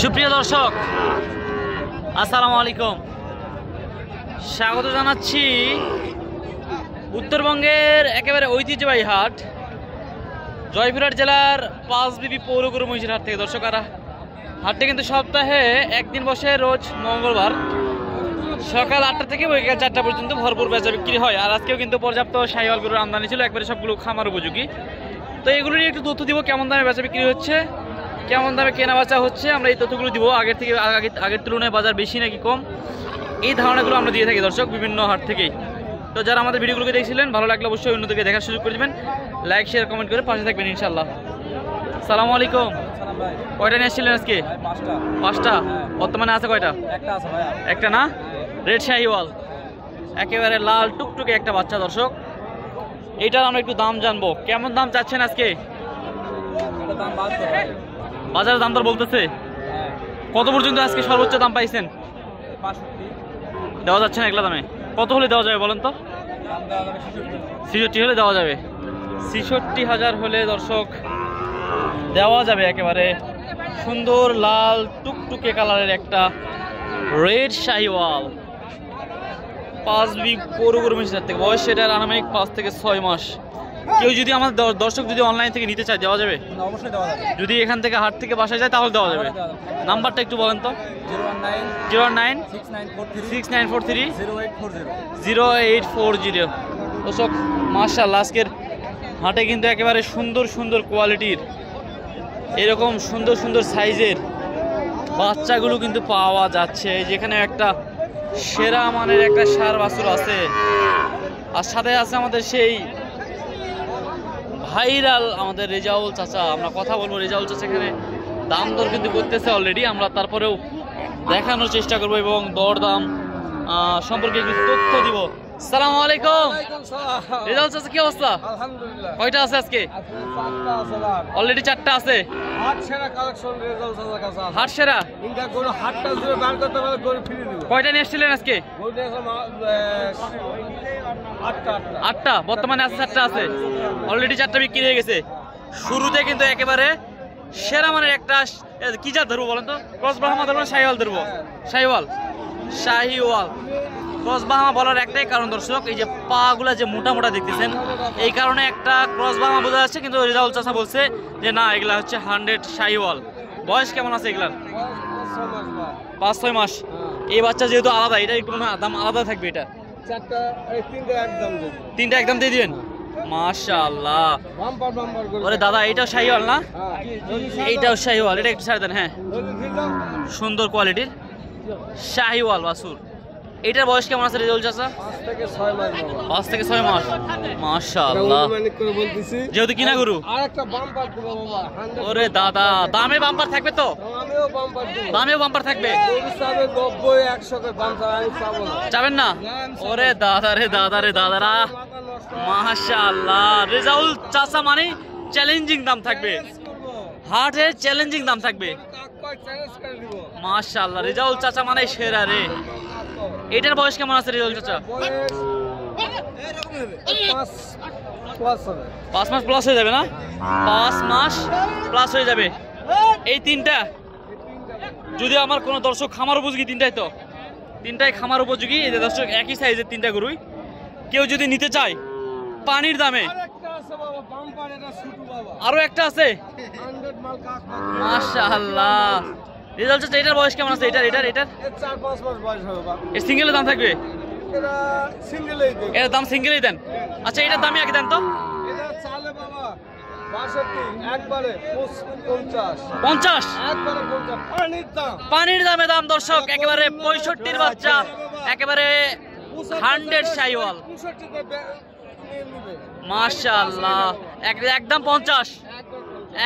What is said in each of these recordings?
সুপ্রিয় দর্শক আসসালামু আলাইকুম, স্বাগত জানাচ্ছি উত্তরবঙ্গের একেবারে ঐতিহ্যবাহী হাট জয়পুরহাট জেলার পাঁচবিবি পৌর গরু মহিষের হাট থেকে। দর্শক হাটটি কিন্তু সপ্তাহে একদিন বসে, রোজ মঙ্গলবার সকাল 8টা থেকে বিকেল 4টা পর্যন্ত ভরপুর বেচা বিক্রি হয়। আর আজকেও কিন্তু পর্যাপ্ত শাহিওয়াল গরুর আমদানি ছিল, একবারে সবগুলো খামার উপযোগী। তো এগুলো নিয়ে একটু তথ্য দিব, কেমন দামে বেচা বিক্রি হচ্ছে, কেমন দামে কেনা বেচা হচ্ছে, আমরা এই তথ্যগুলো দিব। আগের তুলনায় বাজার বেশি নাকি কম, এই ধারণাগুলো আমরা দিয়ে থাকি দর্শক বিভিন্ন হাট থেকেই। তো যারা আমাদের ভিডিওগুলোকে দেখছিলেন, ভালো লাগলে অবশ্যই অন্যদেরকে দেখার সুযোগ করে দেবেন, লাইক শেয়ার কমেন্ট করে পাশে থাকবেন ইনশাল্লাহ। সালামু আলাইকুম। কয়টা নিয়ে আসছিলেন আজকে? পাঁচটা। বর্তমানে আছে কয়টা? একটা না? রেড শাহিওয়াল, একেবারে লাল টুকটুকে একটা বাচ্চা। দর্শক এইটার আমরা একটু দাম জানবো, কেমন দাম চাচ্ছেন আজকে? বাজারের দাম দর বলতেছে কত পর্যন্ত আজকে সর্বোচ্চ দাম পাইছেন? দেওয়া যাচ্ছে না এগুলা দামে? কত হলে দেওয়া যাবে বলেন তো? 66 হলে দেওয়া যাবে। 66,000 হলে দর্শক দেওয়া যাবে। একেবারে সুন্দর লাল টুকটুকে কালারের একটা রেড শাহিওয়াল, পাঁচবিবি পৌর গরু মহিষের থেকে। বয়স সেটার আনুমানিক 5 থেকে 6 মাস। কেউ যদি আমাদের দর্শক যদি অনলাইন থেকে নিতে চায় দেওয়া যাবে? অবশ্যই দেওয়া যাবে। যদি এখান থেকে হাট থেকে বাসায় যায় তাহলে দেওয়া যাবে। নাম্বারটা একটু বলেন তো। 0196943 0840। দর্শক মাশাআল্লাহ, আজকের হাটে কিন্তু একেবারে সুন্দর সুন্দর কোয়ালিটির, এরকম সুন্দর সুন্দর সাইজের বাচ্চাগুলো কিন্তু পাওয়া যাচ্ছে। যেখানে একটা সেরা মানের একটা ষাঁড় বাছুর আছে, আর সাথে আছে আমাদের সেই ভাইরাল আমাদের রেজাউল চাচা। আমরা কথা বলবো রেজাউল চাচা, এখানে দাম দর কিন্তু করতেছে অলরেডি, আমরা তারপরেও দেখানোর চেষ্টা করবো এবং দরদাম সম্পর্কে একটু তথ্য দিব। আসসালামু আলাইকুম রেজাউল চাচা, কি অবস্থা? আলহামদুলিল্লাহ। কয়টা আছে আজকে? অলরেডি 4টা আছে। হাট সেরা কয়টা নিয়ে এসেছিলেন আজকে? 8টা। বর্তমানে আছে 4টা আছে, অলরেডি 4টা বিক্রি হয়ে গেছে। শুরুতে কিন্তু একেবারে সেরা মানের একটা, কি জাত ধরবো বলেন তো? ক্রস ব্রাহ্মা ধরবো, শাহিওয়াল ধরবো? শাহিওয়াল ক্রস ব্রাহ্মা বলার একটাই কারণ দর্শক, এই যে পা গুলা যে মোটা মোটা দেখতেছেন, এই কারণে একটা ক্রস ব্রাহ্মা বোঝা যাচ্ছে। কিন্তু রেজাউল চাচা বলছে যে না, এগুলা হচ্ছে 100 শাহিওয়াল। বয়স কেমন আছে এগুলার? 5-6 মাস। এই বাচ্চা যেহেতু আলাদা, এটা একটু দাম আলাদা থাকবে। এটা 3টা একদম দিয়ে দিবেন। মাশাআল্লাহ। ওরে দাদা, এইটাও শাহিওয়াল না? এইটাও শাহিওয়াল। এটা একটু ছাড় দেন। হ্যাঁ, সুন্দর কোয়ালিটির শাহিওয়াল বাছুর। এটার বয়স কেমন আছে রেজাউল চাচা? 5 থেকে 6 মাস। মাশাআল্লাহ। যেহেতু কিনা গরু, ওরে দাদা, দামে বাম্পার থাকবে তো? দামেও বাম্পার থাকবে? যাবেন না? ওরে দাদা রে দাদারা, মাশাআল্লাহ। রেজাউল চাচা মানে চ্যালেঞ্জিং দাম থাকবে, হার্টের চ্যালেঞ্জিং দাম থাকবে। মাশাআল্লাহ, রেজাউল চাচা মানে সেরা রে। এটার বয়স কেমন আছে রেজাউল চাচা? 5 মাস প্লাস হয়ে যাবে না? 5 মাস প্লাস হয়ে যাবে। এই 3টা যদি আমার কোনো দর্শক খামার উপযোগী, 3টাই তো? 3টাই খামার উপযোগী। এই যে দর্শক একই সাইজের 3টা গরুই, কেউ যদি নিতে চায় পানির দামে। আরো একটা আছে। মাশাআল্লাহ। রেজাউল চাচা, এটার বয়স কেমন আছে? এটার 4-5 মাস বয়স হবে। এর সিঙ্গেলের দাম থাকবে? এর দাম সিঙ্গেলই দেন? আচ্ছা, এটার দামই আগে দেন তো। পানির দামে দাম দর্শক, একেবারে 65 বাচ্চা, একেবারে 100 শাহিওয়াল। মাশাআল্লাহ, একদম 50,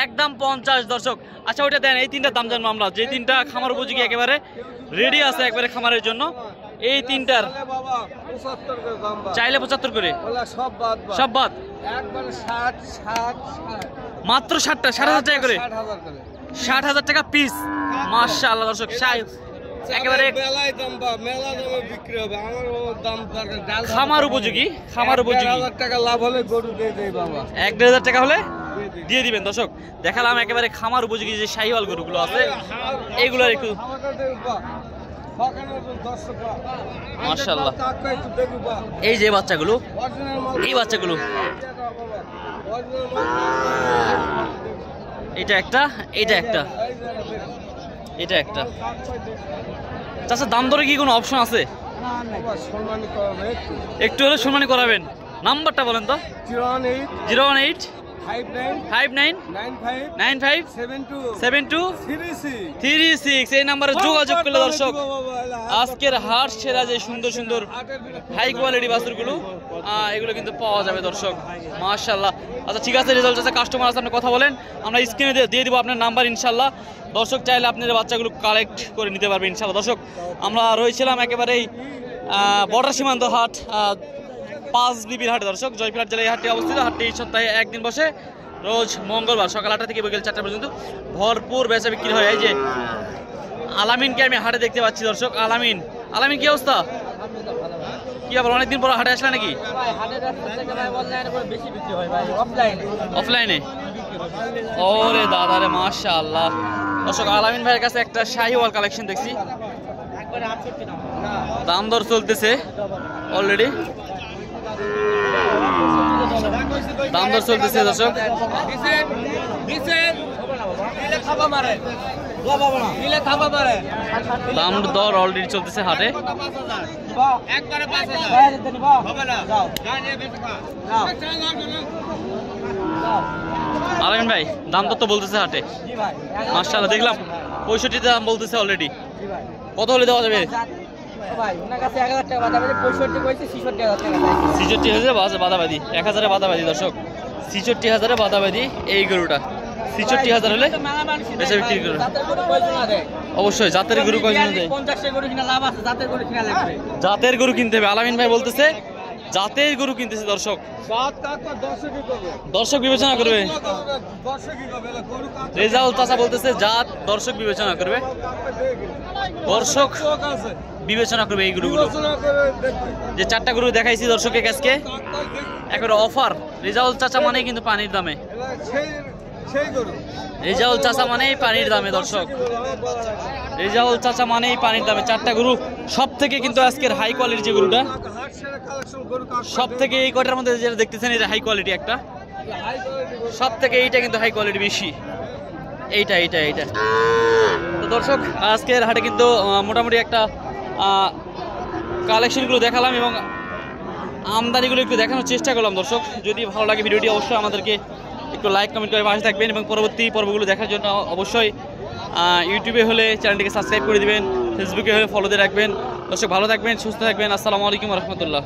একদম 50 দর্শক। আচ্ছা, ওইটা দেন। এই 3টার দাম জানবো আমরা, যে 3টা খামার উপযোগী, একেবারে রেডি আছে একবারে খামারের জন্য। এই 3টার চাইলে 75 করে, সব বাদ মাত্র 60টা, 60,000 টাকা করে, 60,000 টাকা পিস। মাশাআল্লাহ দর্শক, একেবারে খামার উপযোগী, 1,000 টাকা লাভ হলে গরু দিয়ে দেই বাবা। 1-1,500 টাকা হলে দিয়ে দিবেন দর্শক। দেখালাম একেবারে খামার উপযোগী যে শাহিওয়াল গরুগুলো আছে এইগুলোর একটু মাশাআল্লাহ। এই যে বাচ্চাগুলো, এই বাচ্চাগুলো, এটা একটা, এটা একটা, এটা একটা। চাচা দাম দরে কি কোনো অপশন আছে? একটু হলে সম্মানী করাবেন। নাম্বারটা বলেন তো। 01895957236 এই নাম্বারে যোগাযোগ করলে দর্শক আজকের হাট সেরা যে সুন্দর সুন্দর হাই কোয়ালিটি বাছুরগুলো এগুলো কিন্তু পাওয়া যাবে দর্শক। মাশাআল্লাহ। আচ্ছা ঠিক আছে, রেজাল্ট আছে, কাস্টমার আছে, আপনি কথা বলেন, আমরা স্ক্রিনে দিয়ে দিব আপনার নাম্বার ইনশাল্লাহ। দর্শক চাইলে আপনার বাচ্চাগুলো কালেক্ট করে নিতে পারবে ইনশাল্লাহ। দর্শক আমরা রয়েছিলাম একেবারেই বর্ডার সীমান্ত হাট 5 বিবির হাটে দর্শক। জয়পুরহাট জেলায় এই হাটটি অবস্থিত। হাটটি সপ্তাহে একদিন বসে, রোজ মঙ্গলবার সকাল 8টা থেকে বিকেল 4টা পর্যন্ত ভরপুর বেচা বিক্রি হয়। এই যে আলামিনকে আমি হাটে দেখতে পাচ্ছি দর্শক। আলামিন, আলামিন কি অবস্থা? কি আবার অনেকদিন পর হাটে আসলে নাকি? অফলাইনে? ওরে দাদা রে, মাশাআল্লাহ। দর্শক আলামিন ভাইয়ের কাছে একটা শাহিওয়াল কালেকশন দেখছি, দাম দর চলতেছে অলরেডি, দাম দর চলতেছে দর্শক। দাম দর অলরেডি চলতেছে হাটে। আলামিন ভাই দাম দর তো বলতেছে হাটে মাশাআল্লাহ, দেখলাম 65 দাম বলতেছে অলরেডি। কত হলে দেওয়া যাবে? 66,000 বাদাবাদি, 1000-এ বাদাবাদি দর্শক, 66,000-এ বাদাবাদি এই গরুটা। 66,000 হলে বেচা বিক্রি করুন। অবশ্যই জাতের গরু কয়জন দেয়? জাতের গরু কিনতে হবে। আলামিন ভাই বলতেছে জাতের গরু কিনতেছে দর্শক। দর্শক বিবেচনা করবে। রেজাউল চাচা বলতেছে জাত দর্শক বিবেচনা করবে, দর্শক বিবেচনা করবে এই গরুগুলো। যে 4টা গরু দেখাইছি দর্শকের কাছে একেবারে অফার। রেজাউল চাচা মানেই কিন্তু পানির দামে, রেজাউল চাচা মানেই পানির দামে দর্শক। রেজাউল চাচা মানেই পানির দামে। 4টা গরু সব থেকে কিন্তু আজকের হাই কোয়ালিটি যে গরুটা, সব থেকে এই কয়টার মধ্যে যেটা দেখতেছেন এটা হাই কোয়ালিটি একটা, সব থেকে এইটা কিন্তু হাই কোয়ালিটি বেশি, এইটা এইটা এইটা। তো দর্শক আজকের হাটে কিন্তু মোটামুটি একটা কালেকশনগুলো দেখালাম এবং আমদানিগুলো একটু দেখানোর চেষ্টা করলাম দর্শক। যদি ভালো লাগে ভিডিওটি অবশ্যই আমাদেরকে একটু লাইক কমেন্ট করে পাশে থাকবেন এবং পরবর্তী পর্বগুলো দেখার জন্য অবশ্যই ইউটিউবে হলে চ্যানেলটিকে সাবস্ক্রাইব করে দিবেন, ফেসবুকে হলে ফলো দিয়ে রাখবেন। দর্শক ভালো থাকবেন, সুস্থ থাকবেন। আসসালামু আলাইকুম রহমতুল্লাহ।